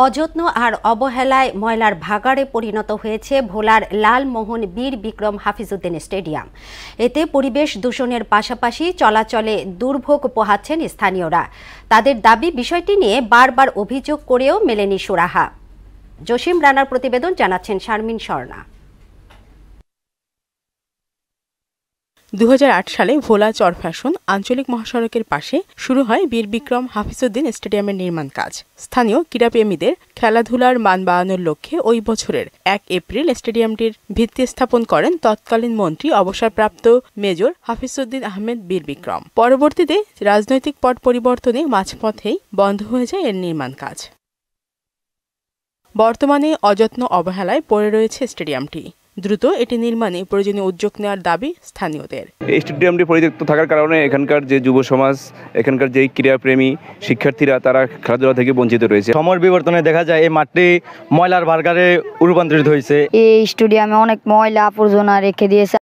অযত্ন আর অবহেলায় ময়লার ভাগাড়ে পরিণত হয়েছে ভোলার লালমোহন বীর বিক্রম হাফিজউদ্দিন স্টেডিয়াম। এতে পরিবেশ দূষণের পাশাপাশি চলাচলে দুর্ভোগ পোহাচ্ছেন স্থানীয়রা। তাদের দাবি, বিষয়টি নিয়ে বারবার অভিযোগ করেও মেলেনি সুরাহা। জসিম রানার প্রতিবেদন, জানাচ্ছেন শারমিন স্বর্ণা। 2008 সালে ভোলা চরফ্যাশন আঞ্চলিক মহাসড়কের পাশে শুরু হয় বীর বিক্রম হাফিজউদ্দিন স্টেডিয়ামের নির্মাণ কাজ। স্থানীয় ক্রীড়াপ্রেমীদের খেলাধুলার মান বাড়ানোর লক্ষ্যে ওই বছরের 1 এপ্রিল স্টেডিয়ামটির ভিত্তি স্থাপন করেন তৎকালীন মন্ত্রী অবসরপ্রাপ্ত মেজর হাফিজউদ্দিন আহমেদ বীর বিক্রম। পরবর্তীতে রাজনৈতিক পট পরিবর্তনে মাঝপথেই বন্ধ হয়ে যায় এর নির্মাণ কাজ। বর্তমানে অযত্ন অবহেলায় পড়ে রয়েছে স্টেডিয়ামটি। দ্রুত এটি নির্মাণে প্রয়োজনীয় উদ্যোগ নেওয়ার দাবি স্থানীয়দের। এই স্টেডিয়ামটি পরিত্যক্ত থাকার কারণে এখানকার যে যুব সমাজ, এখানকার যে ক্রীড়াপ্রেমী শিক্ষার্থীরা, তারা খেলাধুলা থেকে বঞ্চিত রয়েছে। সময়ের বিবর্তনে দেখা যায় এই মাঠটি ময়লার ভাগাড়ে রূপান্তরিত হয়েছে। এই স্টেডিয়ামে অনেক ময়লা আবর্জনা রেখে দিয়েছে।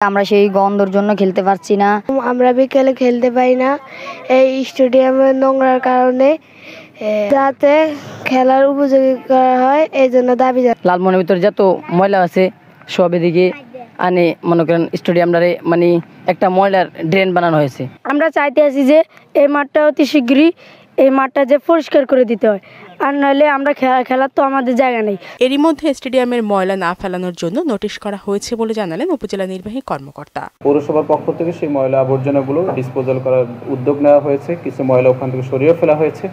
আমরা সেই গন্ধের জন্য খেলতে পারছি না। আমরা বিকেলে খেলতে পারি না এই স্টেডিয়ামের নোংরার কারণে। যাতে খেলার উপযোগী করা হয়, এই জন্য দাবি। লালমোহনের ভিতরে যত ময়লা আছে সব এদিকে আনে, মনে করেন স্টেডিয়ামটারে মানে একটা ময়লার ড্রেন বানানো হয়েছে। আমরা চাইতে আছি যে এই মাঠটা অতি শীঘ্রই এই মাঠটা যে পরিষ্কার করে দিতে হয়, আর নইলে আমরা খেলার তো আমাদের জায়গা নেই। এরই মধ্যে স্টেডিয়ামের ময়লা না ফেলানোর জন্য নোটিশ করা হয়েছে বলে জানালেন উপজেলা নির্বাহী কর্মকর্তা। পৌরসভার পক্ষ থেকে সেই ময়লা আবর্জনাগুলো ডিসপোজাল করার উদ্যোগ নেওয়া হয়েছে। কিছু ময়লা ওখান থেকে সরিয়ে ফেলা হয়েছে।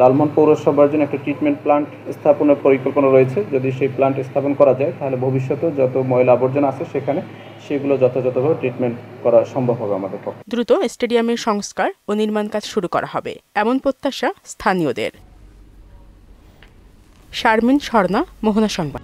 লালমোহন পৌরসভার জন্য একটা ট্রিটমেন্ট প্লান্ট স্থাপনের পরিকল্পনা রয়েছে। যদি সেই প্লান্ট স্থাপন করা যায়, তাহলে ভবিষ্যতে যত ময়লা আবর্জনা আছে সেখানে সেগুলো যথাযথভাবে ট্রিটমেন্ট করা সম্ভব হবে আমাদের পক্ষে। দ্রুত স্টেডিয়ামের সংস্কার ও নির্মাণ কাজ শুরু করা হবে, এমন প্রত্যাশা স্থানীয়দের। শারমিন স্বর্ণা, মোহনা সংবাদ।